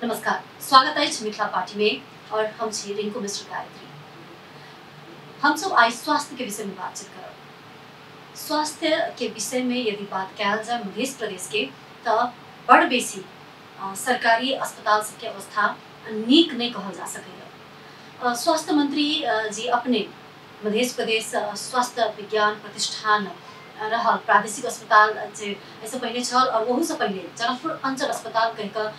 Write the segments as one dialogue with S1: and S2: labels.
S1: नमस्कार, स्वागत है मिथिला पार्टी में और हम छी रिंकू मिश्र गायत्री। हम सब आज स्वास्थ्य के विषय में बातचीत करब। स्वास्थ्य के विषय में यदि बात कल जाए मध्य प्रदेश के तो बड़ बेसी सरकारी अस्पताल सबके अवस्था नीक नहीं कहल जा सके। स्वास्थ्य मंत्री जी अपने मध्य प्रदेश स्वास्थ्य विज्ञान प्रतिष्ठान रहल प्रादेशिक अस्पताल जे ऐसे पहले छल और वहू से पहले जनकपुर अंचल अस्पताल कह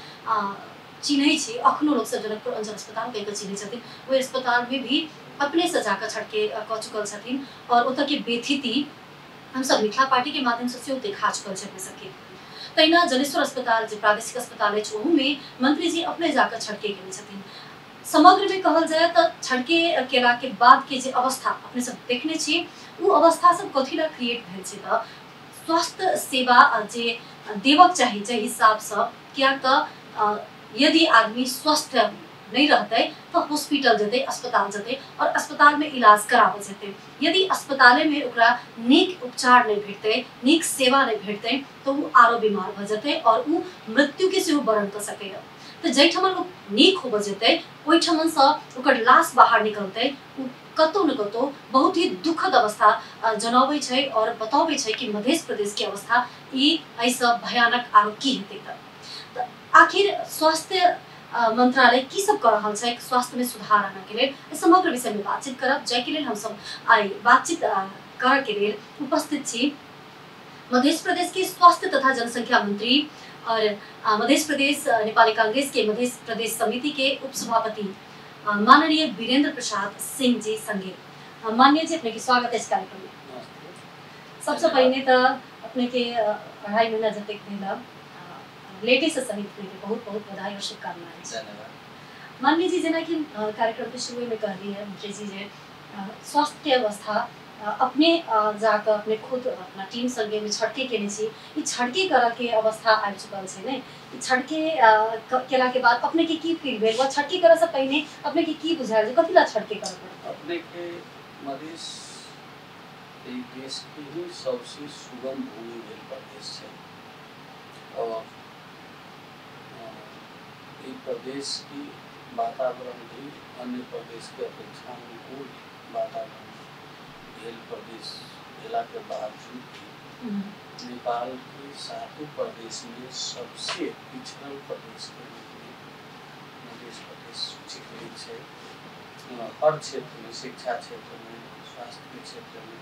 S1: चिन्है छी। अखनो लोग सब जनकपुर अंचल अस्पताल कह चिन्है छथिन। वो अस्पताल में भी अपने से जाकर छटके क चुकल छथिन और उतर के बेथिति हम सब मिथिला पार्टी के माध्यम से देखा चुकल छथिन सके। तैना जलेश्वर अस्पताल जो प्रादेशिक अस्पताल है वहू में मंत्री जी अपने जाकर छटके केने छथिन। समग्र में कहल जाए तो छटके केला के बाद के जे अवस्था अपने सब देखने छी वो अवस्था सब कथी ला क्रिएट भेल छै त स्वास्थ्य सेवा जे देवक चाहिए जे हिसाब से क्या त यदि आदमी स्वस्थ नहीं रहते तो हॉस्पिटल जते अस्पताल जते और अस्पताल में इलाज करावे जते। यदि अस्पताल में ओकरा नीक उपचार नहीं भेटते नीक सेवा नहीं भेटते तो वो आरो बीमार भ जते और वो मृत्यु के सेहो वरण कर सके। तो जैठमन लोग नीक हो जते ओठमन से ओकर लाश बाहर निकलते कतो न कतो बहुत ही दुखद अवस्था जनावे छै और बतावे छै कि मध्य प्रदेश की अवस्था ई ऐसा भयानक आरो की हेतै त आखिर स्वास्थ्य मंत्रालय की सब कर रहा है स्वास्थ्य में सुधार आने के लिए समग्र विषय में बातचीत करब। जय के लिए हम सब आई बातचीत कर के लिए उपस्थित छी मध्य प्रदेश के स्वास्थ्य तथा जनसंख्या मंत्री और मध्य प्रदेश नेपाली कांग्रेस के मध्य प्रदेश समिति के उपसभापति माननीय वीरेंद्र प्रसाद सिंह जी संगे। माननीय जी अपने की स्वागत है इस कार्यक्रम में। सबसे पहले तो अपने के 2.5 महीना जब तक लेटेस्ट से सहित बहुत बहुत बधाई और शुभकामनाएं।
S2: धन्यवाद।
S1: माननीय जी जना कि कार्यक्रम के शुरू में कह रही है मंत्री जी जे स्वास्थ्य की अवस्था अपने जाकर अपने खुद अपना टीम संगे में छटके केने छी। ई छटके करा के अवस्था आ चुकल छै ने। ई छटके केला के बाद अपने के की फील भेल व छटके करे से पहले अपने के की बुझायल जे कथिला छटके करे पड़त।
S2: अपने के मधेश ई देश के ही सबसे सुगम भूमि भेल प्रदेश है और ई प्रदेश की वातावरण भी अन्य प्रदेश के अपेक्षा अनुकूल वातावरण भेल प्रदेश भेला के बावजूद भी नेपाल के 7 प्रदेश में सबसे पिछड़ल प्रदेश के रूप में मध्य प्रदेश सूचीकृत है। हर क्षेत्र में शिक्षा क्षेत्र में स्वास्थ्य के क्षेत्र में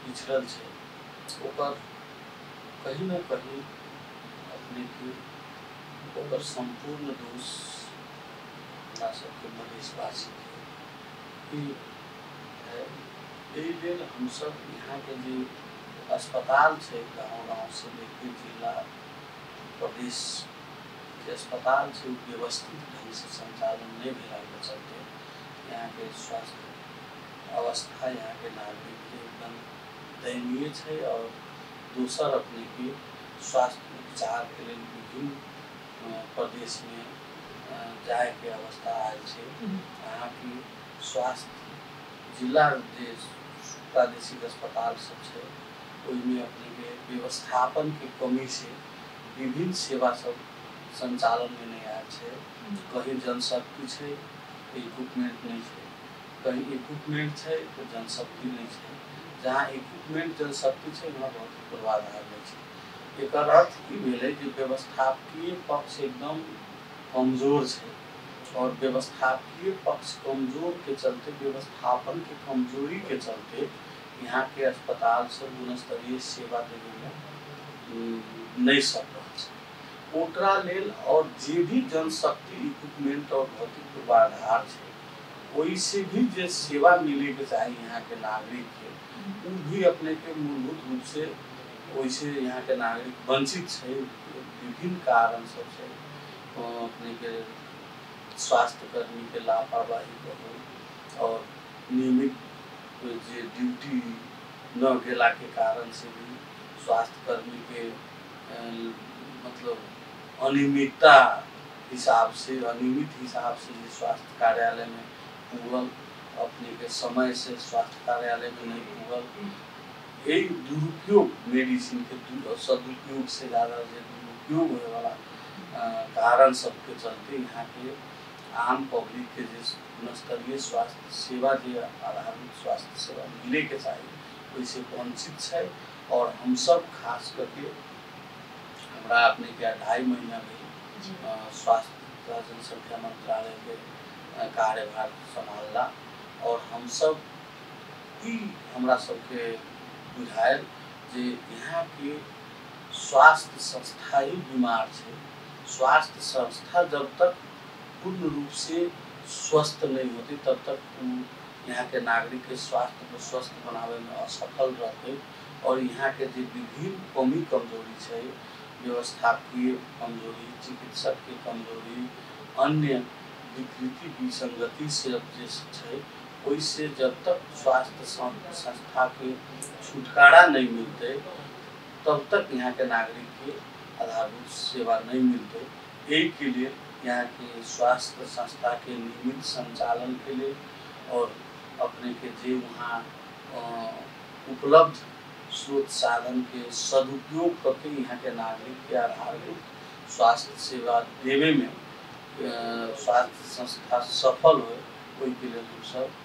S2: पिछड़ल है। ओकर कहीं न कहीं अपने की ओकर संपूर्ण दोष हमरा सबके मधेशवासी के यही लेल हम सब यहाँ के जो अस्पताल है गाँव से लेकर जिला प्रदेश के अस्पताल से व्यवस्थित ढंग से संचालन नहीं भेला के चलते यहाँ के स्वास्थ्य अवस्था यहाँ के नागरिक के एकदम दयनीय है और दूसर अपने की स्वास्थ्य उपचार के लिए विभिन्न प्रदेश में जाए के अवस्था आयल है। यहाँ की स्वास्थ्य जिला प्रादेशिक अस्पताल सब है उसमें अपने के व्यवस्थापन की कमी से विभिन्न सेवा सब संचालन में नहीं आया है। कहीं जनशक्ति है इक्विपमेंट नहीं है, कहीं इक्विपमेंट है तो जनशक्ति नहीं है। जहाँ इक्विपमेंट जनशक्ति है वहाँ बहुत पूर्वाधार नहीं है। एक अर्थ की भेले कि व्यवस्थापकीय पक्ष एकदम कमजोर है और व्यवस्थापकीय पक्ष कमजोर के चलते व्यवस्थापन के कमजोरी के चलते यहाँ के अस्पताल से गुणस्तरीय सेवा देने में नहीं सक रहा है। ओकरा लेल और जे भी जनशक्ति इक्विपमेंट और भौतिक पूर्वाधार है वही से भी जो सेवा मिले के चाहिए यहाँ के नागरिक के वो भी अपने के मूलभूत रूप से वैसे यहाँ के नागरिक वंचित है। विभिन्न कारण सबसे अपने के स्वास्थ्य कर्मी के लापरवाही कहो और नियमित जो ड्यूटी न गेला के कारण से भी स्वास्थ्य कर्मी के मतलब अनियमित हिसाब से स्वास्थ्य कार्यालय में पूगल अपने के समय से स्वास्थ्य कार्यालय में नहीं पूगल यही दुरुपयोग मेडिसिन के सदुपयोग से ज़्यादा दुरुपयोग होने वाला कारण सबके चलते यहाँ के आम पब्लिक के जिस गुणस्तरीय स्वास्थ्य सेवा जो आधारभूत स्वास्थ्य सेवा मिले के चाहिए वैसे वंचित है। और हम सब खास करके हमारा अपने क्या 2.5 महीना में स्वास्थ्य जनसंख्या मंत्रालय के कार्यभार संभालला और हम सब ही हमरा सबके बुझायल जे यहाँ के स्वास्थ्य संस्था ही बीमार है। स्वास्थ्य संस्था जब तक पूर्ण रूप से स्वस्थ नहीं होती तब तक यहाँ के नागरिक के स्वास्थ्य को स्वस्थ बनावे में असफल रहते। और यहाँ के जो विभिन्न कमी कमजोरी है, व्यवस्थापकीय कमजोरी, चिकित्सक की कमजोरी, अन्य विकृति विसंगति से है, वैसे जब तक स्वास्थ्य संस्था के छुटकारा नहीं मिलते तब तक यहाँ के नागरिक के आधारभूत सेवा नहीं मिलते। यही के लिए यहाँ के स्वास्थ्य संस्था के नियमित संचालन के लिए और अपने के जे वहाँ उपलब्ध स्रोत साधन के सदुपयोग करके यहाँ के नागरिक के आधारभूत स्वास्थ्य सेवा देवे में स्वास्थ्य संस्था सफल हो, कोई के लिए हम सब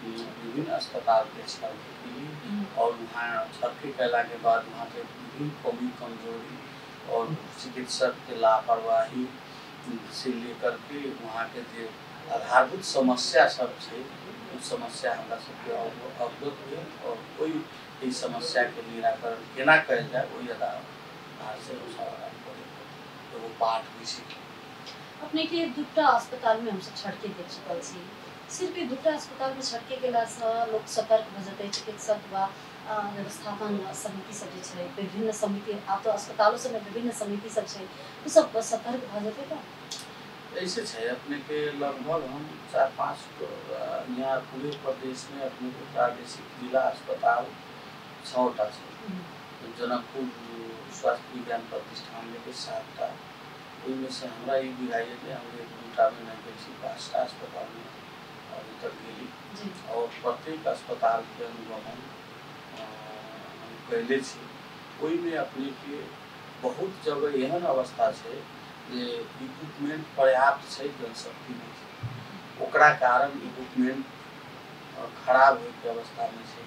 S2: विभिन्न अस्पताल के छात्र के लिए और वहाँ छात्र कैला के बाद वहाँ के विभिन्न कमी कमजोरी और चिकित्सक के लापरवाही से लेकर के वहाँ के जो आधारभूत समस्या सब है उस समस्या हमारा सबके अवगत हुए और कोई इस समस्या के निराकरण केना कल जाए वही आधार से तो वो पाठ भी सीखे।
S1: अपने के दुटा अस्पताल में हम सब छड़के देख चुकल छी। सिर्फ दुटा अस्पताल में छड़के गेला से लोग सतर्क भ जते, चिकित्सक व व्यवस्थापन समिति सब जे विभिन्न समिति आप तो अस्पतालों से विभिन्न समिति सब है वो सब सतर्क भ जते। तो
S2: ऐसे है अपने के लगभग हम 4-5 यहाँ पूरे प्रदेश में अपने को प्रादेशिक जिला अस्पताल 6टा है। जनकपुर स्वास्थ्य विज्ञान प्रतिष्ठान के 7टा, उनमें से हमारा ये बुझाइए कि हम 2टा में नहीं गई 5टा अस्पताल में अभी तक गई और प्रत्येक अस्पताल के अनुगमन हम कैले वही में अपने के बहुत जगह एहन अवस्था है जे इक्विपमेंट पर्याप्त है, जनशक्ति नहीं ओकरा कारण इक्विपमेंट खराब हो के अवस्था में है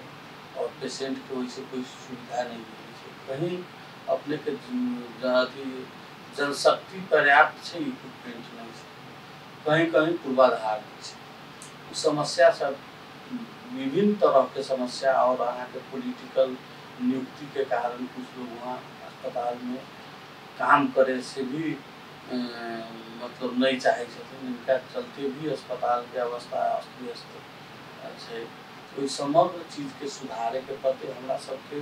S2: और पेशेंट के वैसे कोई सुविधा नहीं मिली है। कहीं अपने के जनशक्ति पर्याप्त है, इक्विपमेंट नहीं है, कहीं कहीं पूर्वाधार नहीं है। समस्या सब विभिन्न तरह के समस्या और यहाँ के पॉलिटिकल नियुक्ति के कारण कुछ लोग वहाँ अस्पताल में काम करे से भी मतलब नहीं चाहे इनका चलते भी अस्पताल के अवस्था अस्त व्यस्त है। कोई समग्र चीज़ के सुधारे के प्रति हमारा सबके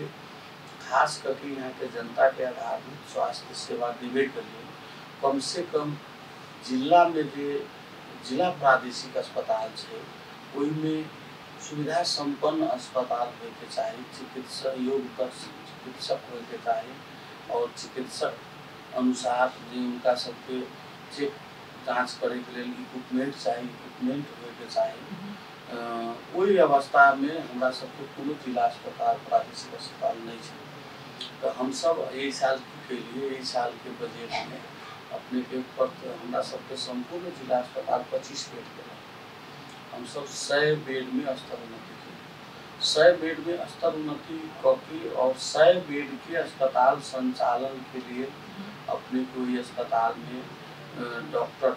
S2: खास करके यहाँ के जनता के आधारभूत स्वास्थ्य सेवा देवे के लिए कम से कम जिला में जो जिला प्रादेशिक अस्पताल है वही में सुविधा संपन्न अस्पताल हो के चाहिए, चिकित्सा योग्य चिकित्सक हो के चाहिए और चिकित्सक अनुसार जो उनका सबके चेक जाँच करे के लिए इक्विपमेंट चाहिए, इक्विपमेंट हो के चाहिए। वही अवस्था में हमारा सबके कोनो जिला अस्पताल प्रादेशिक अस्पताल नहीं है। तो हम सब यही साल के लिए यही साल के बजट में अपने के हमारा सबके संपूर्ण जिला अस्पताल 25 बेड के हम सब 100 बेड में स्तर उन्नति की, 100 बेड में स्तर उन्नति की और 100 बेड के अस्पताल संचालन के लिए अपने को ये अस्पताल में डॉक्टर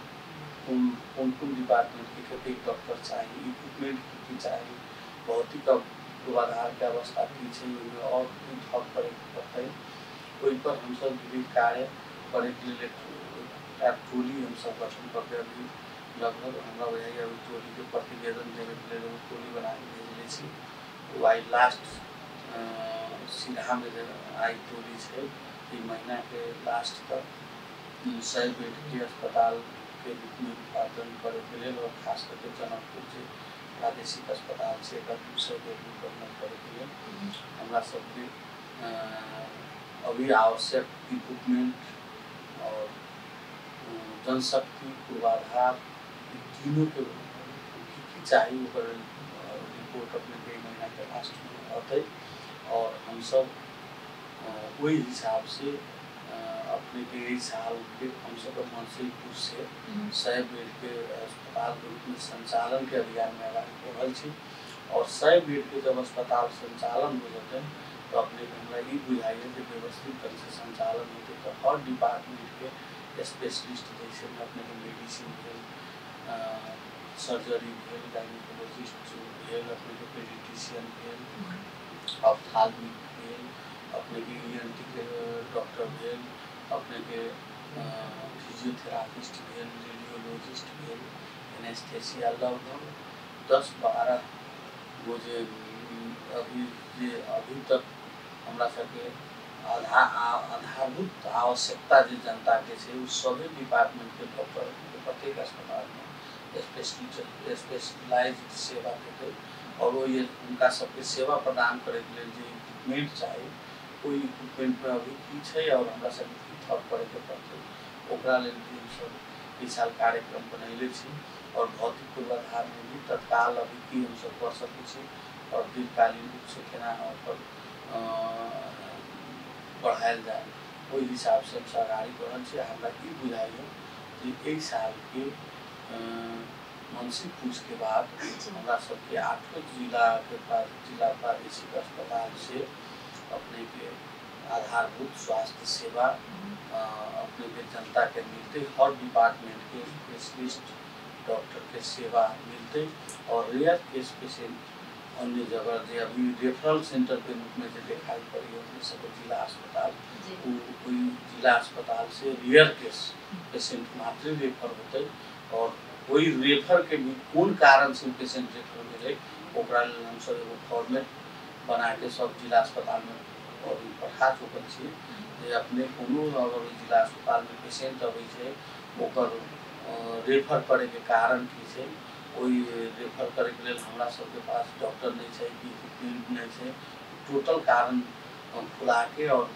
S2: कौन डिपार्टमेंट के डॉक्टर चाहिए, इक्विपमेंट की चाहिए, भौतिक पूर्वाधार के अवस्था की चाहिए और ठप करे पड़ते वही पर हम सब विविध कार्य करे के लिए टोली हम सब गठन करके अभी लगभग हमारा वही अभी टोली के प्रतिवेदन देवे के लिए टोली बना के भेजले आई लास्ट सीधा में आई टोली है ये महीना के लास्ट तक 100 बेड के अस्पताल के रूप में उत्पादन करे के लिए और खास करके जनकपुर से प्रादेशिक अस्पताल से 200 बेड में उत्पादन करे के लिए हमारा सबके अभी आवश्यक इक्विपमेंट और जनशक्ति पूर्वाधार तीनों के चाहिए रिपोर्ट अपने कई महीना के लास्ट में आते और हम सब वही हिसाब से अपने के यही साल के हम सब मनसीपुर से 100 बेड के अस्पताल के रूप में संचालन के अभियान में आगे बढ़ल छी और 100 बेड के जब अस्पताल संचालन हो जाते तो अपने हमरा ये बुझाइए कि व्यवस्थित तरह से संचालन होते तो हर डिपार्टमेंट के स्पेशलिस्ट जैसे में अपने के मेडिसिन भेल सर्जरी भेल गायनिकोलॉजिस्ट भेल अपने के पेडिट्रिशियन भेल ऑप्थाल्मिक भेल अपने के ENT के डॉक्टर भेल अपने के फिजियोथेरापिस्ट भेल रेडियोलॉजिस्ट भेल एनेस्थेसिया लगभग 10-12 वो अभी तक हमरा सबके आधारभूत आवश्यकता जो जनता के सभी डिपार्टमेंट के डॉक्टर प्रत्येक अस्पताल में स्पेशलाइज्ड सेवा देते और वो ये उनका सबके सेवा प्रदान करे के लिए जो इक्विपमेंट चाहिए वो इक्विपमेंट में अभी की है और हमरा सबके थप करे के पड़ते ओकरा लेल भी सब इस साल कार्यक्रम बनैले छी और भौतिक पूर्वाधार में भी तत्काल अभी की हम सब कर सके और दीर्घकालीन रूप से केना पर बढ़ायल जाए वही हिसाब से हम आगाड़ी बढ़ल छी हमरा ई बुझाइए कि एक साल के मनसीपुर के बाद हमरा सबके 8 जिला के पास जिला प्रादेशिक अस्पताल से अपने के आधारभूत स्वास्थ्य सेवा अपने के जनता के मिलते हर डिपार्टमेंट के स्पेशलिस्ट डॉक्टर के सेवा मिलते और रेयर केस पेशेंट अन्य जगह जो अभी रेफरल सेंटर के रूप में जो दिखाई पड़ी है सब जिला अस्पताल कोई जिला अस्पताल से रेयर केस पेशेंट मात्र रेफर होते और कोई रेफर के भी कौन कारण से पेशेंट रेफर मिले ओकरा लेल हम सब एगो फॉर्मेट बना के सब जिला अस्पताल में और पठा चुकल छी जे अपने कोनो अगर जिला अस्पताल में पेशेंट अबै छै ओकर रेफर करे के कारण की छै कोई रेफर करे के लेल हमरा सबके पास डॉक्टर नहीं है कि इक्विपमेंट नहीं है टोटल कारण खुला के और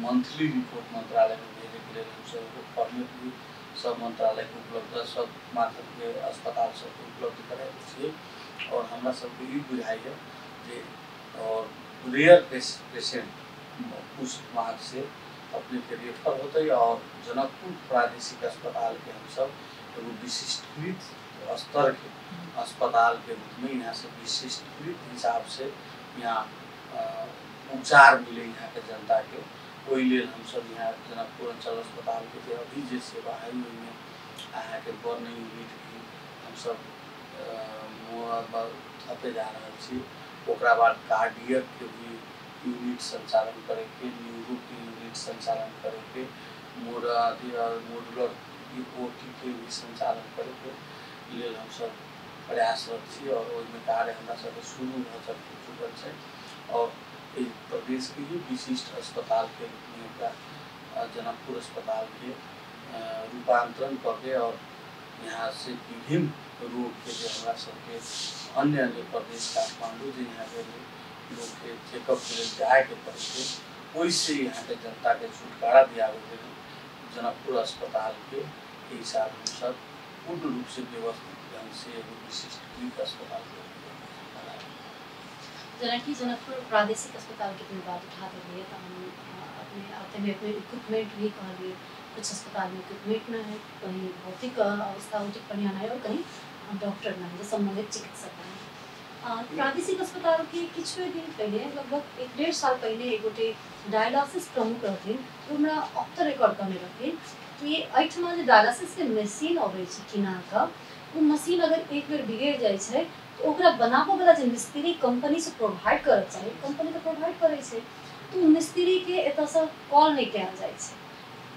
S2: मंथली रिपोर्ट मंत्रालय में भेजे के लिए हम सब फॉर्मेट भी सब मंत्रालय के उपलब्ध सब माध्यम के अस्पताल सब उपलब्ध कराए छिए और हमरा सबके ई बुझाइए जे और रेयर पेशेंट उस मार्ग से अपने के रेफर होते और जनकपुर प्रादेशिक अस्पताल के हम सब एगो विशिष्टकृत स्तर के अस्पताल के रूप में यहाँ से विशिष्टकृत हिसाब से यहाँ उपचार मिले यहाँ के जनता के वही लिए हम सब यहाँ जनकपुर अंचल अस्पताल के अभी जो सेवा है में यहाँ के बर्न यूनिट भी हम सब थपे जा रहा छी ओकरा बाद कार्डियक के भी यूनिट संचालन करे के न्यूरो के यूनिट संचालन करे के मोडुलर OT के भी संचालन करे के लिए हम सब प्रयासरत छी और ओहिमे कार्य हमरा सब शुरू भ चुकल छै और प्रदेश के ही विशिष्ट अस्पताल के रूप में एकरा जनकपुर अस्पताल के रूपांतरण करके और यहाँ से विभिन्न रोग के जो हमरा सबके अन्य प्रदेश काठमांडू जो यहाँ के लोग के चेकअप के लिए जाए के पड़ते वैसे यहाँ के जनता के छुटकारा दिया जनकपुर अस्पताल के हिसाब हम सब पूर्ण रूप से व्यवस्थित ढंग से विशिष्ट अस्पताल
S1: जना कि जनकपुर प्रादेशिक अस्पताल की बात उठा रही है तो हम अपने आते में अपने इक्विपमेंट भी कह लिए कुछ अस्पताल में इक्विपमेंट न है कहीं भौतिक अवस्था उचित बढ़िया न है और कहीं डॉक्टर न है संबंधित चिकित्सक न है प्रादेशिक अस्पताल के कुछ दिन पहले लगभग 1-1.5 साल पहले एक गोटे डायलिसिस प्रमुख रहते तो हमरा ऑफ द रिकॉर्ड करने रहते कि एठमा जे डायलिसिस के मशीन अबै छै किना का वो मशीन अगर एक बेर बिगड़ जाए छै तो ओकरा बनाबो वाला जे मिस्त्री कंपनी से प्रोवाइड करय चाही कंपनी तो प्रोवाइड करे छै तो मिस्त्री के एत से कॉल नहीं कयल जाय छै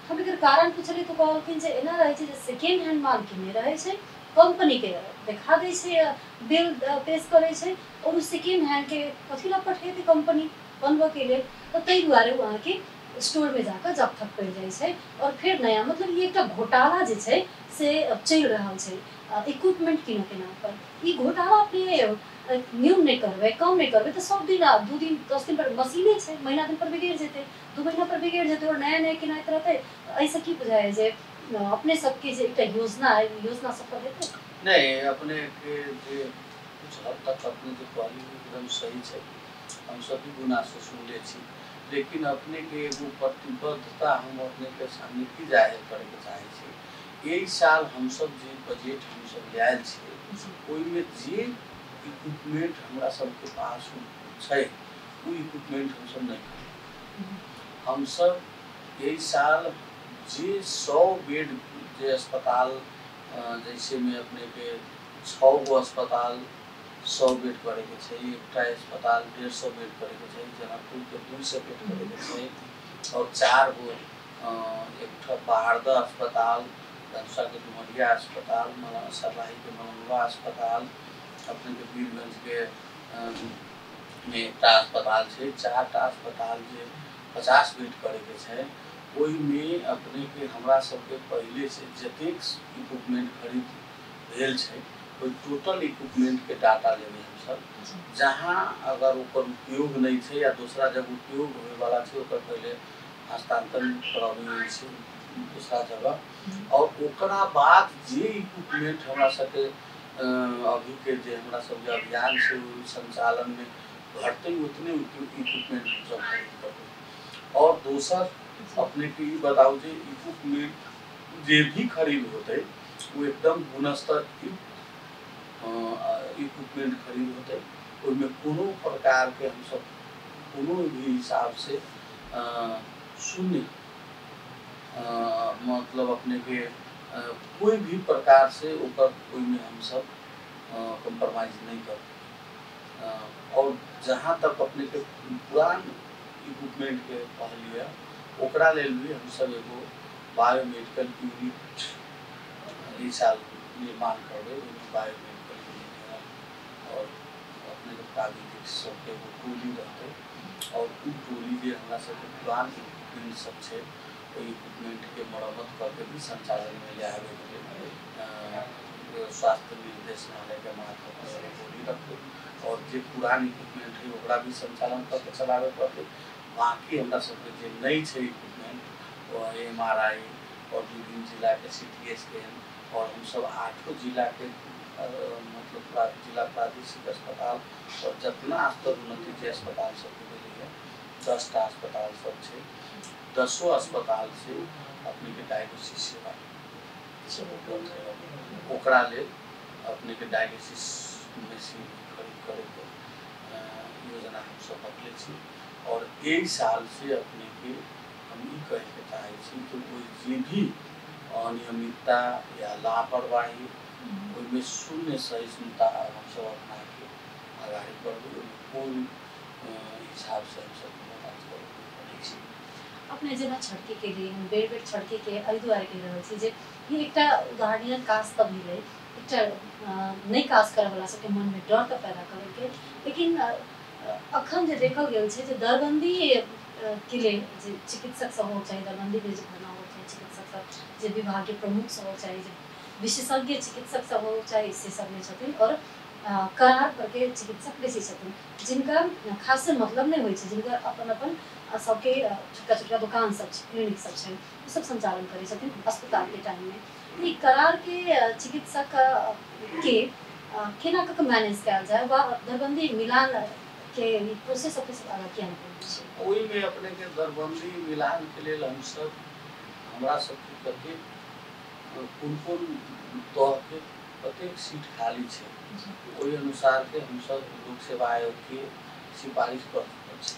S1: हम एकर कारण पूछली तो कहलखिन जे एना रहे छै जे सेकेंड हैंड माल किने रहे छै कंपनी के देखा दे छै बिल पेश करे छै और उस सेकेंड हैंड के कथि ला पठेते कंपनी बनबे के लिए तो तै दुआरे वहां के स्टोर में जाकर जब्त कर जाए छै और फिर नया मतलब ये एक घोटाला जे छै से चल रहा छै इक्विपमेंट किने के नाम पर ई घोटाला अपने न्यून नहीं करबे कम नहीं करबे तो सब दिन 2 दिन 10 दिन पर मशीने छै महीना दिन पर बिगड़ जेते 2 महीना पर बिगड़ जेते और नया नया किनाइत रहते ऐसा की बुझाए जे अपने सबके जे एक योजना है योजना सफल हेतै
S2: नहीं अपने के जे कुछ हद तक अपने जो कहली एकदम सही छै हम सब भी गुना से सुनले छी लेकिन अपने के एगो प्रतिबद्धता हम अपने के सामने की जाहिर करे के चाहे छी। यही साल हम सब जे बजट हम सब लायल छी ओई में जे इक्विपमेंट हमरा सब के पास छै वो इक्विपमेंट हम सब नहीं खरीद। हम सब यही साल जे 100 बेड जे अस्पताल जैसे में अपने के 6 गो अस्पताल 100 बेड करे के छै, एकटा अस्पताल 150 बेड करे के छै, जनकपुर के 200 बेड करे के छै और 4 गो एकटा बारदा अस्पताल, धनुषा के डुमरिया अस्पताल, सरलाही के मनोरवा अस्पताल, अपने के वीरगंज के में एकटा अस्पताल छै, 4टा अस्पताल जे 50 बेड करे के छै। ओहि में अपने के हमरा सबके पहले से जतेक इक्विपमेंट खरीद भेल छै ओहि टोटल इक्विपमेंट के डाटा लेबे हम सब, जहाँ अगर ओकर उपयोग नहीं छै या दूसरा जगह उपयोग होए वाला छै ओकर पहले हस्तांतरण करावे छै दूसरा जगह, और ओकरा बाद जे इक्विपमेंट हमरा सबके अभी के जे हमरा सब जे अभियान से संचालन में घटते उतने इक्विपमेंट हम सब खरीद करते। और दूसर अपने के बताओ जे इक्विपमेंट जे भी खरीद होते वो एकदम गुणस्तर इक्विपमेंट खरीद होते, उसमें कोनो प्रकार के हम सब कोनो भी हिसाब से शून्य मतलब अपने के कोई भी प्रकार से ऊपर कोई में हम सब कम्प्रोमाइज नहीं कर। और जहाँ तक अपने के पुरान इक्विपमेंट के कहलिए ओकरा लेल भी हम सब एगो बायोमेडिकल यूनिट इस साल निर्माण करबे, बायोमेडिकल यूनिट और अपने के प्राविधिक सबके एगो टोली रहते और उ टोली जे हमरा सबके पुरान इक्विपमेंट सब छै ओहि इक्विपमेंट के मरम्मत करके भी संचालन में ले आवे के स्वास्थ्य निर्देशनालय के मार्फत से टोली रखते और जे पुरान इक्विपमेंट है ओकरा भी संचालन करके चलावे पड़ते। बाकी हमरा सबके जे नहीं छै इक्विपमेंट वो MRI और विभिन्न जिला के CT स्कैन और हम सब 8 जिला के मतलब जिला प्रादेशिक अस्पताल और जितना स्तर उन्नति के अस्पताल सब है 10टा अस्पताल सब छै, 10 अस्पताल से अपने के डायलिसिस सेवा ओकरा ले अपने के डायलिसिस मशीन खरीद करे के योजना हम सब रखले छी। और एक साल से अपने के हम ई कहे के चाहे छी कि कोई जे भी अनियमितता या लापरवाही ओहिमे शून्य सहिष्णुता हम सब अपना के आगाड़ी बढ़बे, कोई हिसाब से हम सब बात करबे छी।
S1: अपने जेना छड़के के लिए हम बेर बेर छड़के के एहि दुआरे कहि रहल छी जे ई एकटा उदाहरणीय काज तब मिले एकटा नहीं काज करे वाला सबके मन में डर त पैदा करे के, लेकिन अखन जे देखल गेल छै जे दरबंदी के लिए जे चिकित्सक सब हो चाहे दरबंदी में जे भरना हो चाहे चिकित्सक सब जे विभाग के प्रमुख सब हो चाहे जे विशेषज्ञ चिकित्सक सब हो चाहे से सब में छथिन और करार करके चिकित्सक बेसी छथिन जिनका खास से मतलब नहीं होय छै, जिनका अपन अपन सबके छोटका छोटका दुकान सब क्लिनिक सब छै सब संचालन करे छथिन अस्पताल के टाइम में। ई करार के चिकित्सक के केना क मैनेज कयल जाय वा दरबंदी मिलान के प्रोसेस ऑफ आगा किया छै
S2: ओई में अपने के दरबंदी मिलान के लिए हम सब हमरा सब के कते कोन तौर के प्रत्येक सीट खाली छै ओई अनुसार के हम सब लोक सेवा आयोग के सिफारिश कर चुके छी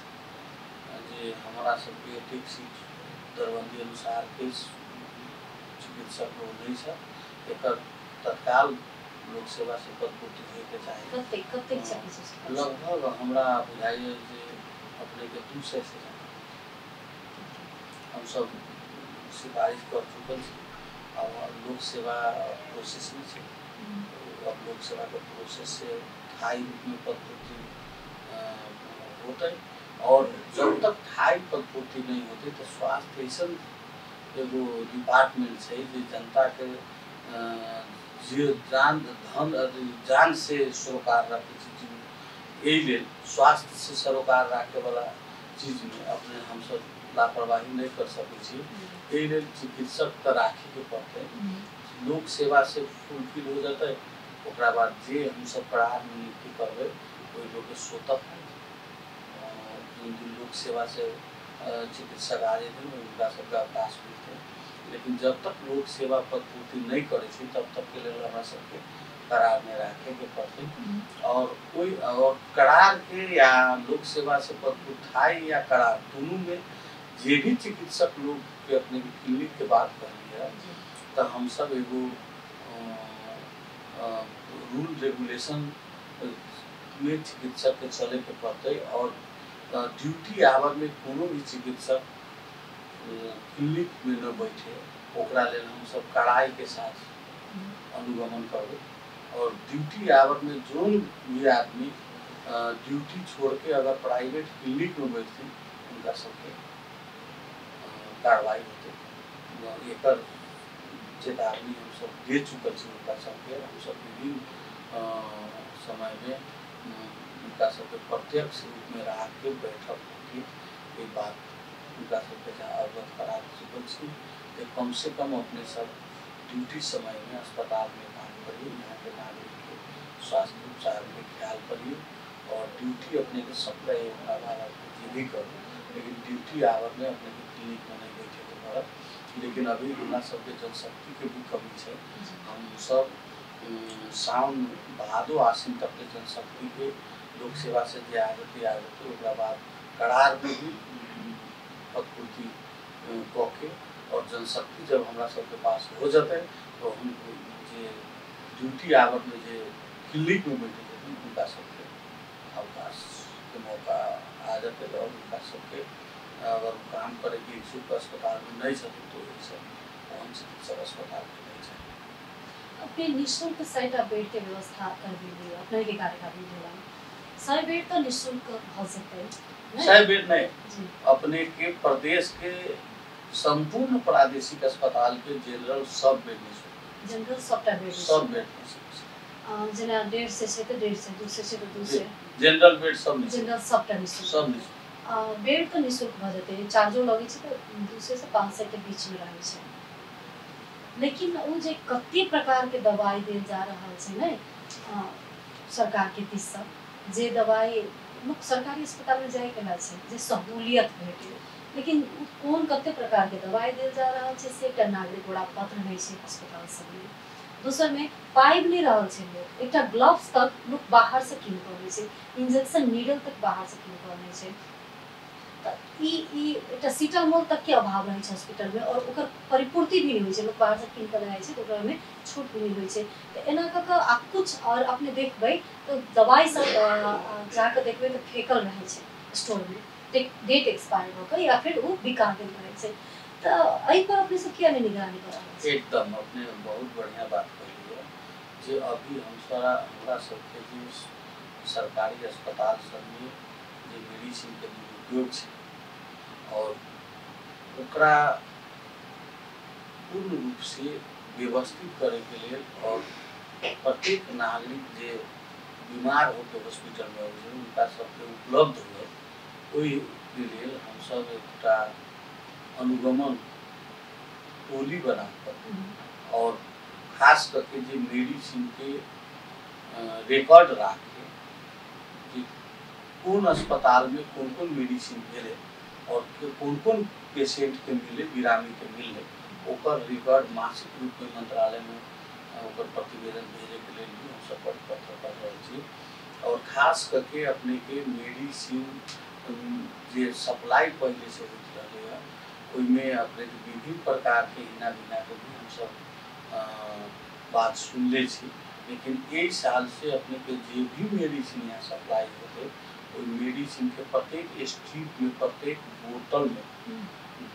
S2: जे हमरा सब के एक सीट दरबंदी अनुसार के चिकित्सक लोग नहीं छै, एकर तत्काल लोक सेवा से पदपूर्ति होय के चाही।
S1: कते चिकित्सक
S2: लगभग हमरा बुझाइए जे अपने के 200 से हम सब सिफारिश कर चुके छी और लोक सेवा प्रोसेस में छै। अब लोक सेवा के प्रोसेस से स्थायी रूप में पदपूर्ति होते और जब तक स्थायी पदपूर्ति नहीं होती तो स्वास्थ्य ऐसा एगो डिपार्टमेंट है जो जनता के जान से सरोकार रखे चीज यही स्वास्थ्य से सरोकार रखे वाला चीज में अपने हम सब लापरवाही नहीं कर सके यही चिकित्सक तो राखे के पड़ते लोक सेवा से फुलफिल हो जाता है ओकरा बाद जे हम सब करार नियुक्ति करबे ओई लोग के स्वतः लोक सेवा से चिकित्सक आ जाते हैं उनका सबका अवकाश मिलते हैं। लेकिन जब तक लोक सेवा पद पूर्ति नहीं करे छी तब तक के लिए हमरा सबके करार में रखे के पड़ते। और कोई और करार के या लोक सेवा से पद पूर्ति या करार दोनों में जे भी चिकित्सक लोग के अपने क्लिनिक के बात कर लिया तो हम सब एगो रूल रेगुलेशन में चिकित्सक के चले के पड़ते। और ड्यूटी आवर में कोनो भी चिकित्सक क्लिनिक में न बैठे ओकरा लेल हम सब कड़ाई के साथ अनुगमन करबे। और ड्यूटी आवर में जो भी आदमी ड्यूटी छोड़ के अगर प्राइवेट क्लिनिक में बैठते उनका सबके कार्रवाई होते। एकर चेतावनी हम सब दे चुकल छी उनका सबके। हम सब विभिन्न समय में उनका सबके प्रत्यक्ष रूप में रह के बैठक होके ये बात उनका सबके अवगत करा चुकल छी कि कम से कम अपने सब ड्यूटी समय में अस्पताल में काम करिए, यहाँ के नागरिक के स्वास्थ्य उपचार में ख्याल करिए। और ड्यूटी अपने के सप्लाई वाला भी करो, लेकिन ड्यूटी आवर में अपने के क्लिनिक में नहीं बैठे तो पड़त। लेकिन अभी हमरा सबके जनशक्ति के भी कमी है। हम सब साउन भादो आश्विन तक के जनशक्ति के लोक सेवा से जे आगते ओकरा बाद करार में भी पदपूर्ति कके और जनशक्ति जब हमरा सबके पास हो जाते तो हम जे ड्यूटी आवर में जे क्लिनिक में बैठे थे उनका सबके अवकाश के मौका आ जाते और उनका सबके अगर काम करे के इच्छुक अस्पताल में नहीं सकते तो हम चिकित्सक अस्पताल में नहीं चाहिए।
S1: अपने निःशुल्क 100 बेड के व्यवस्था कर दीजिए अपने के कार्यकाल में 100 बेड तो निःशुल्क हो सकते हैं
S2: 100 बेड नहीं अपने के प्रदेश के संपूर्ण प्रादेशिक अस्पताल के जनरल सब बेड निःशुल्क
S1: जनरल सबटा बेड
S2: सब बेड
S1: जना 150 से तो 150 200 से तो 200
S2: जनरल बेड सब
S1: जनरल सबटा निःशुल्क
S2: सब निःशुल्क
S1: बेड तो निःशुल्क भ जते चार्जो लगे छै तो 200 से 500 के बीच में रहे छै। लेकिन वो जे कते प्रकार के दवाई देल जा रहा है नै सरकार के दिस से जे दवाई लोग सरकारी अस्पताल में जाए केला छै जे सहूलियत भेटे लेकिन कौन कते प्रकार के दवाई देल जा रहा है से एकटा नागरिक बड़ा पत्र नहीं छै अस्पताल सब में। दूसर में पाइप ले रहा है लोग एकटा ग्लव्स तक लोग बाहर से किन कर छै इंजेक्शन नीडल तक बाहर से किन कर छै। एकटा सीटामोल तक के अभाव रहे हॉस्पिटल में और ओकर परिपूर्ति भी नहीं होय लोग बाहर से किन कर आए तो में छूट भी नहीं होय तो एना क कुछ और अपने देखबे तो दवाई सब जाकर देखबे तो फेकल रहे स्टोर में डेट एक्सपायर होकर या फिर वो बिका गेल रहे तो एहि पर अपने सब किया नहीं निगरानी कर रहा है।
S2: एकदम अपने बहुत बढ़िया बात कहली है जे अभी हमरा सबके जो सरकारी अस्पताल सब में जे मेडिसिन के दुरुपयोग है और ओकरा पूर्ण रूप से व्यवस्थित करे के लिए और प्रत्येक नागरिक जे बीमार होकर हॉस्पिटल में उनका सबके उपलब्ध हुए ओहि के लिए हम सब एकटा अनुगमन टोली बनाकर और खास करके जो मेडिसिन के रिकॉर्ड रख के कौन अस्पताल में कौन मेडिसिन मिले और कौन पेशेंट के मिले बिरामी के मिले ओकर रिकॉर्ड मासिक रूप में मंत्रालय में ओकर प्रतिवेदन भेजे के लिए भी हम सब पत्र कर रहे छी। और खास करके अपने के मेडिसिन जे सप्लाई पहले से होती रहे है ओइमें अपने विभिन्न प्रकार के हिना बिना के भी हम सब बात सुनले छी। लेकिन एक साल से अपने के जे भी मेडिसिन यहाँ सप्लाई होते ओइ मेडिसिन के प्रत्येक स्ट्रीट में प्रत्येक बोतल में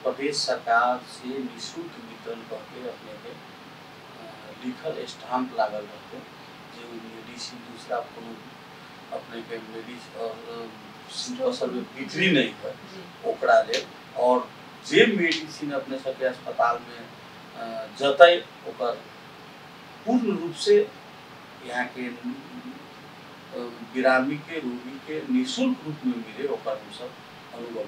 S2: प्रदेश सरकार से निःशुल्क वितरण करके अपने के लिखल स्टाम्प लागल रहते जो मेडिसिन दूसरा कोनो अपने के मेडिसिन फसल में बिक्री नहीं है ओकरा ले और जे मेडिसिन अपने सबके अस्पताल में जतै ओकर पूर्ण रूप से यहाँ के बिरामी के रोगी के निःशुल्क रूप में मिले ओकर हम सब अनुभव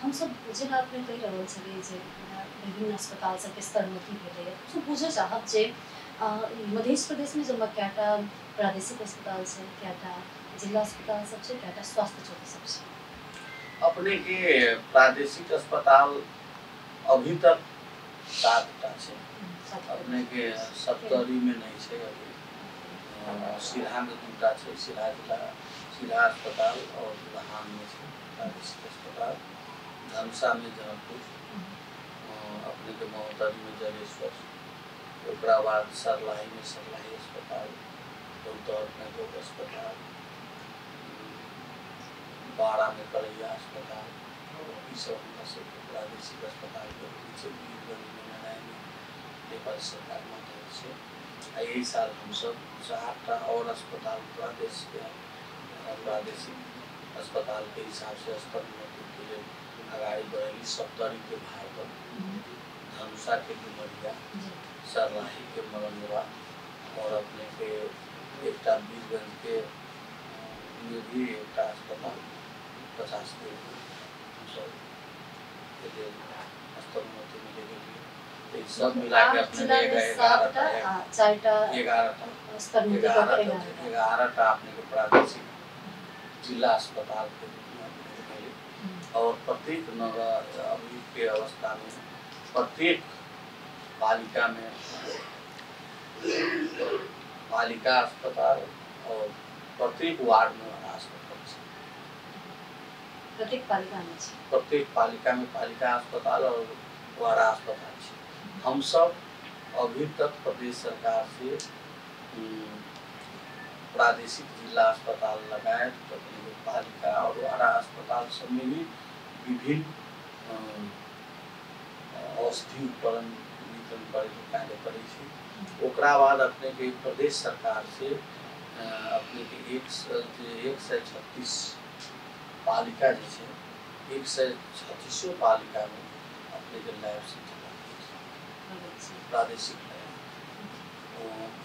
S1: हम सब जेना अपने कहि रहल छलियै जे विभिन्न अस्पताल सबके स्तरोन्नति भेलैए सो बुझे चाहब जे मध्य प्रदेश में जब कएटा प्रादेशिक अस्पताल छै कएटा जिला अस्पताल सब छै कएटा स्वास्थ्य चौकी सब छै
S2: अपने के प्रादेशिक अस्पताल अभी तक 7टा है। अपने के सप्तरी में नहीं है अभी। सिरहा में 2टा है, सिरहा जिला सिरहा अस्पताल और लहान में है प्रादेशिक अस्पताल। धनुषा में जनकपुर, अपने के महोदरी में जलेश्वर, ओकरा बाद सरलाही में सरलाही अस्पताल, गौतौर में लोक अस्पताल, बाड़ा में कलैया अस्पताल, ये सब प्रादेशिक अस्पताल के पीछे वीरगंज में नारायण नेपाल सरकार मदद से। यही साल हम सब 4टा और अस्पताल प्रादेशिक अस्पताल के हिसाब से स्तर के लिए अगाड़ी बढ़ेली। सप्तरी के भार पर धनुषा के डुमरिया, सरलाही के मरंगवा और अपने के एक वीरगंज के में भी एक अस्पताल 50 के सब स्तरोन्नति मिलेगी। सब मिला के अपने 11टा अपने के प्रादेशिक जिला अस्पताल के और प्रत्येक नगर अभी के अवस्था में प्रत्येक पालिका में पालिका अस्पताल और प्रत्येक वार्ड में अस्पताल,
S1: प्रत्येक
S2: पालिका में पालिका अस्पताल और वार्ड अस्पताल। हम सब अभी तक प्रदेश सरकार से प्रादेशिक जिला अस्पताल लगाए पालिका और वार्ड अस्पताल सब में भी विभिन्न औषधि उपकरण वितरण करे कार्य करे। ओकरा बाद अपने के प्रदेश सरकार से अपने के 136 पालिका जैसे 136 पालिका में अपने के लैब से प्रादेशिक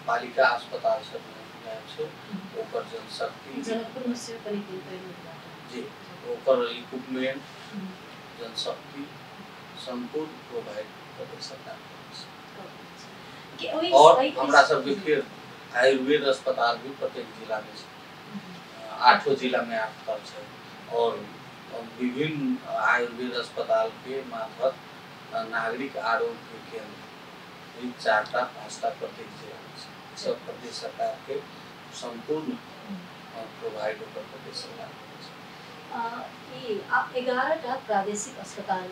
S2: पालिका अस्पताल से लैब से ओकर जनशक्ति जी ओकर इक्विपमेंट जनशक्ति संपूर्ण प्रोवाइड करे सरकार। और हमरा सब के फिर आयुर्वेद अस्पताल भी प्रत्येक जिला में 8 जिला में अस्पताल है और विभिन्न आयुर्वेद अस्पताल के मार्फत नागरिक आरोग्य केंद्र 4टा 5टा प्रत्येक जिला में सब प्रदेश सरकार के संपूर्ण प्रोवाइड होकर प्रदेश सरकार
S1: 11टा प्रादेशिक अस्पताल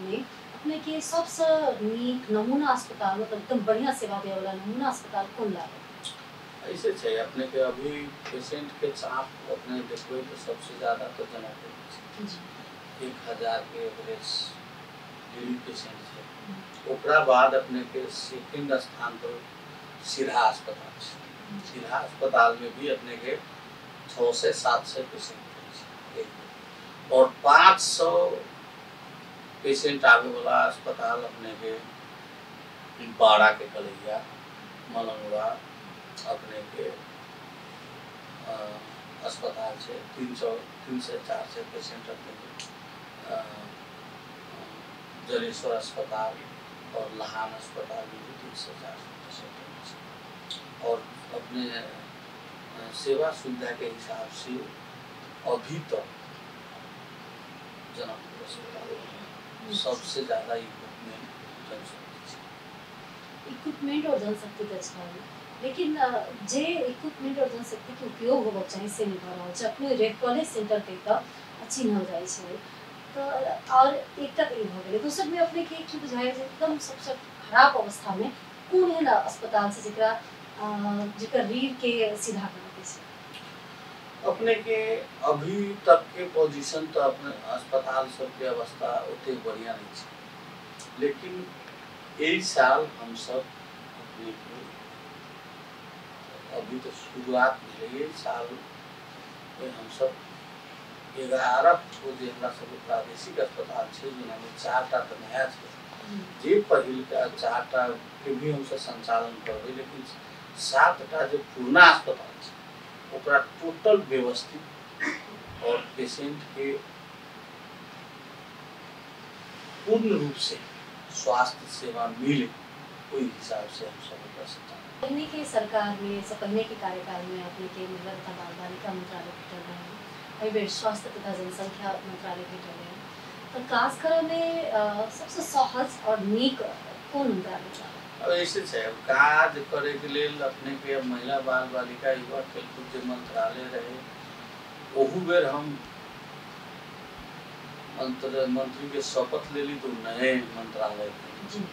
S1: में अपने के सबसे नीक नमूना अस्पताल मतलब एकदम बढ़िया सेवा दे वाला नमूना अस्पताल कौन लागे?
S2: ऐसे है अपने के अभी पेशेंट के चाप अपने देखो तो सबसे ज़्यादा तो जनकपुर 1000 के एवरेज डेली पेशेंट है। ओकरा बाद अपने के सेकंड स्थान पर सिरहा अस्पताल है। सिरहा अस्पताल में भी अपने के 600 से 700 पेशेंट और 500 पेशेंट आवे वाला अस्पताल अपने के बाड़ा के कलैया मलंगवा अपने के अस्पताल से 300 से 400 पेशेंट अपने के जलेश्वर अस्पताल और लहान अस्पताल में भी 300 से 400 पेशेंट और अपने सेवा सुविधा के हिसाब से अभी तक जनकपुर अस्पताल सबसे ज़्यादा
S1: इक्विपमेंट और जनशक्ति का है। लेकिन जे इक्विपमेंट और जनशक्ति के उपयोग होगा चाहिए से नहीं भरा हो अपने रेड कॉलेज सेंटर के तो अच्छी न हो जाए तो और एक तक हो गए दूसर में अपने के की बुझाए एकदम सबसे खराब अवस्था में कौन है ना अस्पताल से जिक्र रीढ़ के सीधा करते से
S2: अपने के अभी तक के पोजीशन तो अपने अस्पताल सब के अवस्था उतने बढ़िया नहीं है। लेकिन यही साल हम सब अपने अभी तो शुरुआत मिले साल में हम सब 11 जो सब प्रादेशिक अस्पताल है जिन्होंने 4टा तो नया है जे पहिल का 4टा के भी हम सब संचालन करबे लेकिन 7टा जो पुराना अस्पताल है ओकरा टोटल व्यवस्थित और पेशेंट के पूर्ण रूप से स्वास्थ्य सेवा मिले कोई हिसाब से हम सब
S1: पहले के सरकार में से पहले के कार्यकाल में अपने के महिला तथा बाल बालिका मंत्रालय चल रहे हैं एहि बेर स्वास्थ्य तथा जनसंख्या मंत्रालय भेटल है तो खास कर में सबसे सहज और नीक कौन मंत्रालय था?
S2: अब ऐसे है, अब काज करे के लेल अपने के महिला बाल बालिका युवा खेलकूद जो मंत्रालय रहे ओहू बेर हम मंत्री के शपथ ले ली तो नए मंत्रालय के
S1: जी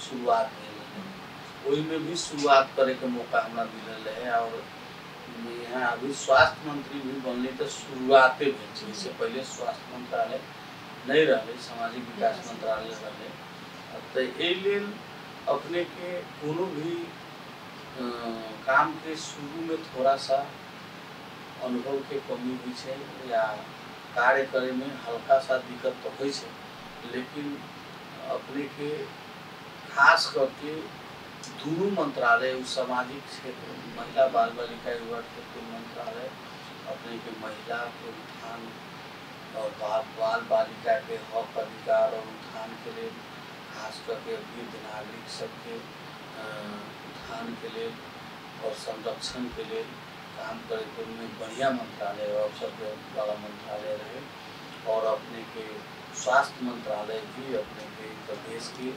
S2: शुरुआत भेल ओहि में भी शुरुआत करे के मौका हमरा मिलल है और यहाँ अभी स्वास्थ्य मंत्री भी बनली तो शुरुआते भेल छै। इससे पहले स्वास्थ्य मंत्रालय नहीं रहे, सामाजिक विकास मंत्रालय रहे। तो एहि लेल अपने के कोनो भी काम के शुरू में थोड़ा सा अनुभव के कमी हुई है या कार्य करे में हल्का सा दिक्कत तो हुई है, लेकिन अपने के खास करके दोनों मंत्रालय सामाजिक क्षेत्र महिला बाल बालिका युवा खेलकूद मंत्रालय अपने के महिला के उत्थान और बाल बालिका के हक अधिकार और उत्थान के लिए खास करके वृद्ध नागरिक सबके उत्थान के लिए और संरक्षण के लिए काम करे में बढ़िया मंत्रालय अवसर वाला मंत्रालय रहे। और अपने के स्वास्थ्य मंत्रालय भी अपने के प्रदेश के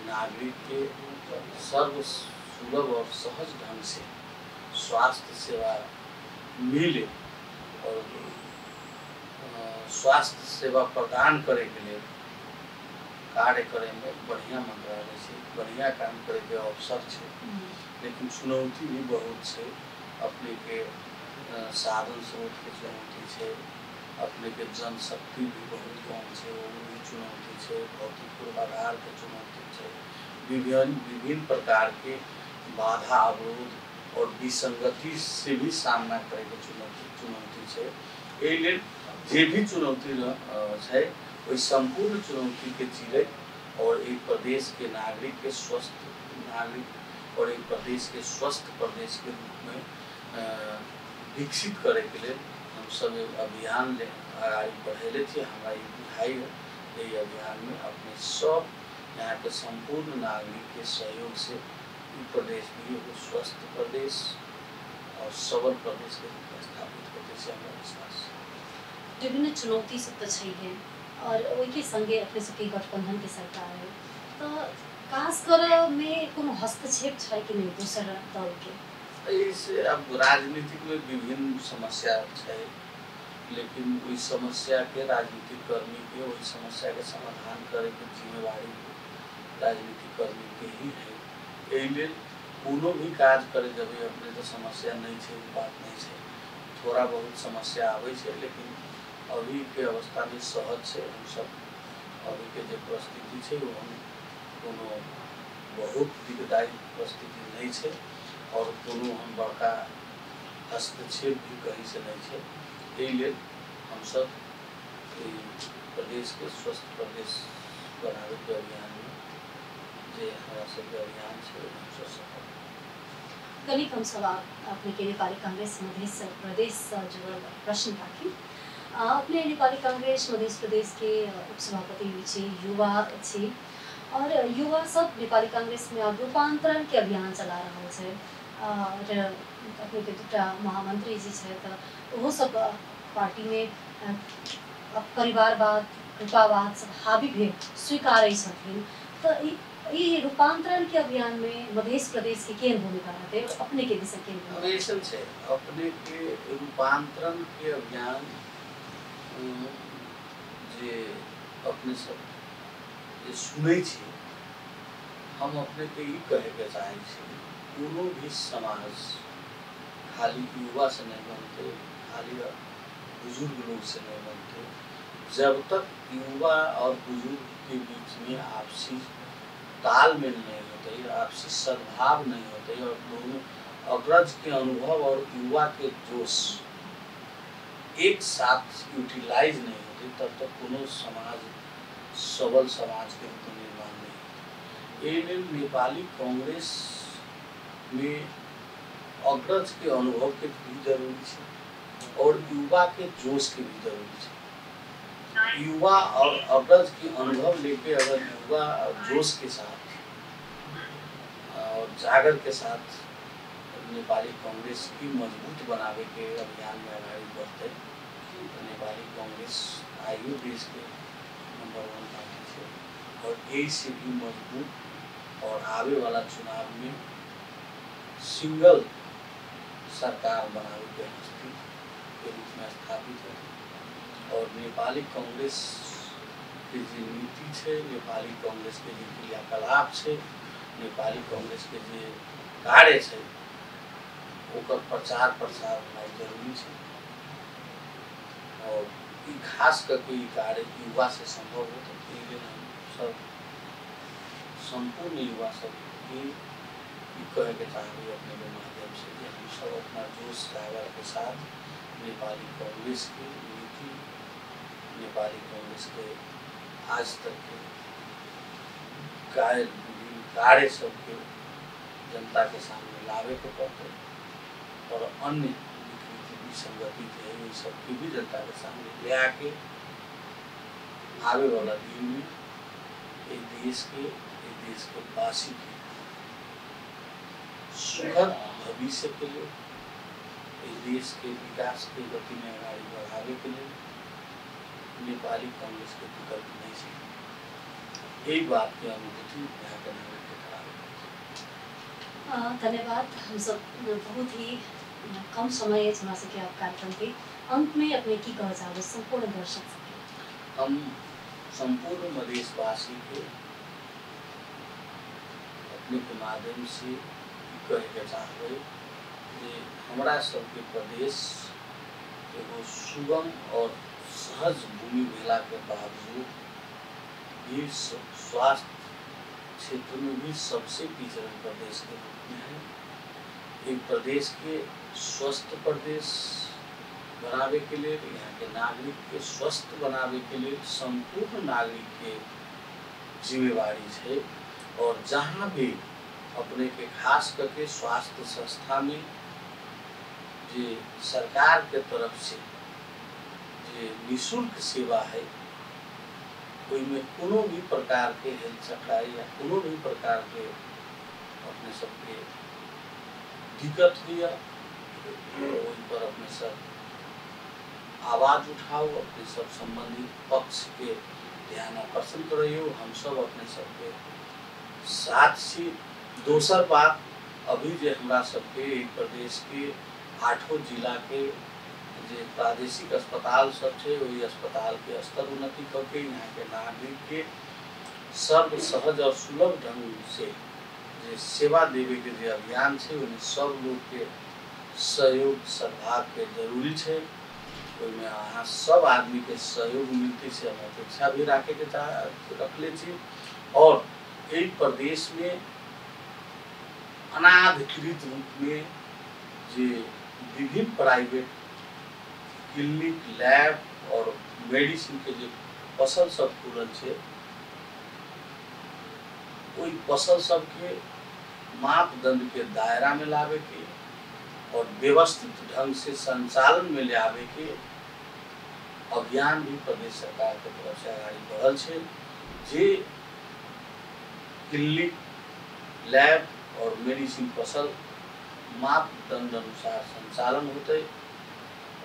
S2: नागरिक के सर्व सुलभ और सहज ढंग से स्वास्थ्य सेवा मिले और स्वास्थ्य सेवा प्रदान करे के लिए कार्य करे में बढ़िया मंत्रालय से बढ़िया काम करे के अवसर है। लेकिन चुनौती भी बहुत है, अपने के साधन स्रोत के चुनौती है, अपने के जनशक्ति भी बहुत कम है, वो भी चुनौती है, भौतिक पूर्वाधार के चुनौती है, विभिन्न प्रकार के बाधा अवरोध और विसंगति से भी सामना करे के चुनौती है। एहि लेल जे भी चुनौती है वही संपूर्ण चुनौती के जिले और एक प्रदेश के नागरिक के स्वस्थ नागरिक और एक प्रदेश के स्वस्थ प्रदेश के रूप में विकसित करे के लिए हम सब अभियान ले आगे बढ़ेले थे। हमारा बुझाई है यही अभियान में अपने सब यहाँ के संपूर्ण नागरिक के सहयोग से प्रदेश भी एगो स्वस्थ प्रदेश और सबल प्रदेश के रूप में स्थापित करते से हमारा विश्वास।
S1: विभिन्न चुनौती सब तो है और वही संगे अपने सबके गठबंधन के सरकार है तो खास कर में कोनो हस्तक्षेप है कि नहीं दूसर दल के?
S2: इससे अब राजनीतिक में विभिन्न समस्या है, लेकिन वही समस्या के राजनीतिक कर्मी के वही समस्या के समाधान करे के जिम्मेवारी राजनीतिक कर्मी के ही है। एहि लेल कोनो भी काज करे जब अपने तो समस्या नहीं है बात नहीं है, थोड़ा बहुत समस्या आवे है, लेकिन अभी के अवस्था में सहज से हम सब अभी के जो परिस्थिति है वो हम कोनो बहुत दिक्कतदायी परिस्थिति नहीं है और कोनो हम बड़का हस्तक्षेप भी कहीं से नहीं है। यही लेल हम सब प्रदेश के स्वस्थ प्रदेश बनाने के अभियान में जे हमारा सब अभियान है हम सब सफल।
S1: कनिक हम सब अपने के नेपाली कांग्रेस मध्य प्रदेश जुड़ल प्रश्न राखी। अपने नेपाली कांग्रेस मध्य प्रदेश के उपसभापति छी, युवा छी और युवा सब नेपाली कांग्रेस में अब रूपांतरण के अभियान चला रहा है और अपने के दूटा महामंत्री जी है तो वो सब पार्टी में परिवारवाद कृपावाद सब हावी भी स्वीकार तो ये रूपांतरण के अभियान में मध्य प्रदेश की केन भूमिका रहते अपने के दिशा केन
S2: अपने के रूपांतरण के अभियान जे अपने सब जे सुनै छी हम अपने के ई कहे के चाहे छी कोनो भी समाज खाली युवा से नहीं बनते, खाली बुजुर्ग लोग से नहीं बनते। जब तक युवा और बुजुर्ग के बीच में आपसी तालमेल नहीं होते, आपसी सद्भाव नहीं होते और दोनों अग्रज के अनुभव और युवा के जोश एक साथ यूटिलाइज नहीं होते तब तक कोनो समाज सबल समाज के रूप में निर्माण नहीं होता। ये नेपाली कांग्रेस में अग्रज के अनुभव के भी जरूरी है और युवा के जोश के भी जरूरी है। युवा और अग्रज के अनुभव लेके अगर युवा जोश के साथ और जागर के साथ नेपाली कांग्रेस की मजबूत बनावे के अभियान में आगे बढ़ते कि नेपाली कांग्रेस आइयो देश के नंबर 1 पार्टी है और यही से भी मजबूत और आवे वाला चुनाव में सिंगल सरकार बनाने के हस्ती के रूप में स्थापित है। और नेपाली कांग्रेस के जो नीति है, नेपाली कांग्रेस के जो क्रियाकलाप है, नेपाली कांग्रेस के जो कार्य है, ओकर प्रचार प्रसार होना जरूरी है। और खास करके ये कार्य युवा से संभव हो तो सब संपूर्ण युवा सब कहे के चाहिए अपने के माध्यम से कि हम सब अपना जोश जागर के साथ नेपाली कांग्रेस की नीति, नेपाली कांग्रेस के आज तक के कार्य सबके जनता के सामने लावे के पड़ते और अन्य विकृति विसंगति है ये सबकी भी जनता के सामने ले आके आवे वाला दिन में देश के वासी की सुखद भविष्य के लिए, इस देश के विकास की गति में आगे बढ़ाने के लिए नेपाली कांग्रेस के विकल्प नहीं सकते। यही बात की अनुभूति यहाँ के नागरिक के खराब।
S1: धन्यवाद। हम सब बहुत ही कम समय जमा सके आप कार्यक्रम के अंत में अपने की कह जाओ संपूर्ण दर्शक सके।
S2: हम संपूर्ण मधेशवासी के अपने के माध्यम से कहे के चाहते कि हमारा सबके प्रदेश एगो सुगम और सहज भूमि भेला के बावजूद भी स्वास्थ्य क्षेत्र में भी सबसे पिछड़ा प्रदेश के रूप में है। एक प्रदेश के स्वस्थ प्रदेश बनावे के लिए, यहाँ के नागरिक के स्वस्थ बनावे के लिए संपूर्ण नागरिक के जिम्मेवारी है। और जहाँ भी अपने के खास करके स्वास्थ्य संस्था में जो सरकार के तरफ से जो निःशुल्क सेवा है, कोई में कोनो भी प्रकार के हेल्थ सप्लाई या कोनो भी प्रकार के अपने सबके दिक्कत हुई उन पर अपने सब आवाज उठाओ, अपने सब संबंधित पक्ष के ध्यान आकर्षण करियो। हम सब अपने सबके साथ से दोसर बात अभी जो हमारा सबके प्रदेश के 8 जिला के जो प्रादेशिक अस्पताल सब है वही अस्पताल के स्तर उन्नति करके यहाँ के नागरिक के सर्व सहज और सुलभ ढंग से जो सेवा देवे के जो अभियान है उन्हें सब लोग के सहयोग सद्भाव के जरूरी है। में यहाँ सब आदमी के सहयोग मिलते से हम अपेक्षा भी रखे के रखले छी। और यही प्रदेश में अनाधिकृत रूप में जो विभिन्न प्राइवेट क्लिनिक, लैब और मेडिसिन के जो फसल सब खुलल है, वही फसल सब के मापदंड के दायरा में लावे के और व्यवस्थित ढंग से संचालन में ले आवे के अभियान भी प्रदेश सरकार के तरफ से आगे बढ़ल है। जे क्लिनिक, लैब और मेडिसिन फसल मापदंड अनुसार संचालन होते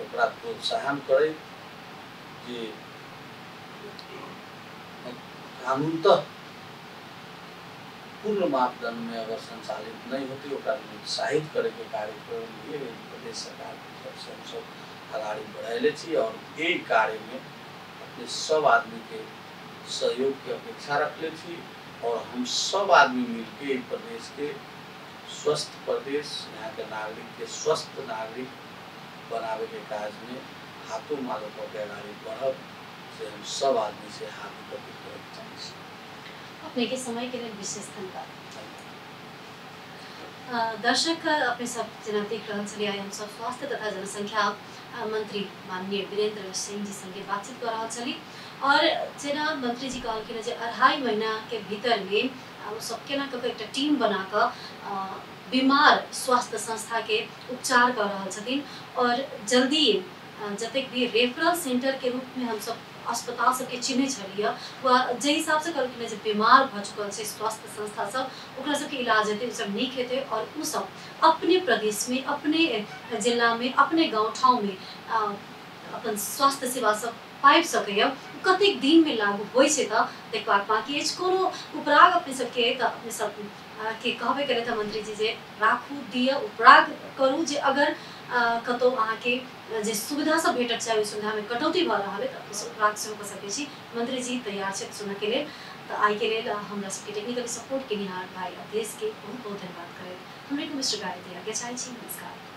S2: ओकरा प्रोत्साहन करे, जे कानूनतः पूर्ण मापदंड में अगर संचालित नहीं होती ओकरा उत्साहित करे के कार्यक्रम लिए प्रदेश सरकार की तरफ से हम सब आगे बढ़ाइले छी। और यही कार्य में अपने सब आदमी के सहयोग की अपेक्षा रखले छी। और हम सब आदमी मिलके प्रदेश के स्वस्थ प्रदेश, यहाँ के नागरिक के स्वस्थ नागरिक बनावे के काज में हाथों मालो के आगे बढ़ब से हम सब आदमी से हाथ प्रति
S1: अपने के समय के लिए विशेष धन्यवाद। दर्शक अपने सब जना देख रहल छलिए हम सब स्वास्थ्य तथा जनसंख्या मंत्री माननीय वीरेंद्र सिंह जी संगे बातचीत कर रहा छली। और जना मंत्री जी कहलखिन जे 2.5 महीना के भीतर में हम सब केना क एक टीम बना कर बीमार स्वास्थ्य संस्था के उपचार कर रहा छथिन। और जल्दी जतेक भी रेफरल सेंटर के रूप में हम सब अस्पताल सबके चिन्हे छलिए वह जे हिसाब से कहलखिन जे बीमार भ चुकल छै स्वास्थ्य संस्था सब ओकरा सबके इलाज हेतै, सब नीक हेतै। और उ सब अपने प्रदेश में, अपने जिला में, अपने गाँव ठाव में अपन स्वास्थ्य सेवा सब पाबि सकैए कतेक दिन में लागू होइ छै तऽ देखबाक बाकी अछि कोनो उपराग अपने सबके तऽ अपने सब के कहबे करे तऽ मंत्री जी जे राखू दिअ उपराग करू जे अगर कतौ अहाँके जे सुविधा सब भेटत चाहे ओहि सुविधा में कटौती भऽ रहल है तऽ उपराग सेहो कऽ सकै छी। मंत्री जी तैयार छै सुनऽ के लेल तऽ आई के लेल हमरा सबके टेक्निकल सपोर्ट केनिहार भाई अवधेश के बहुत बहुत धन्यवाद करैत हमरे को मिस्टर गायत्री आगे चाहे छी। नमस्कार।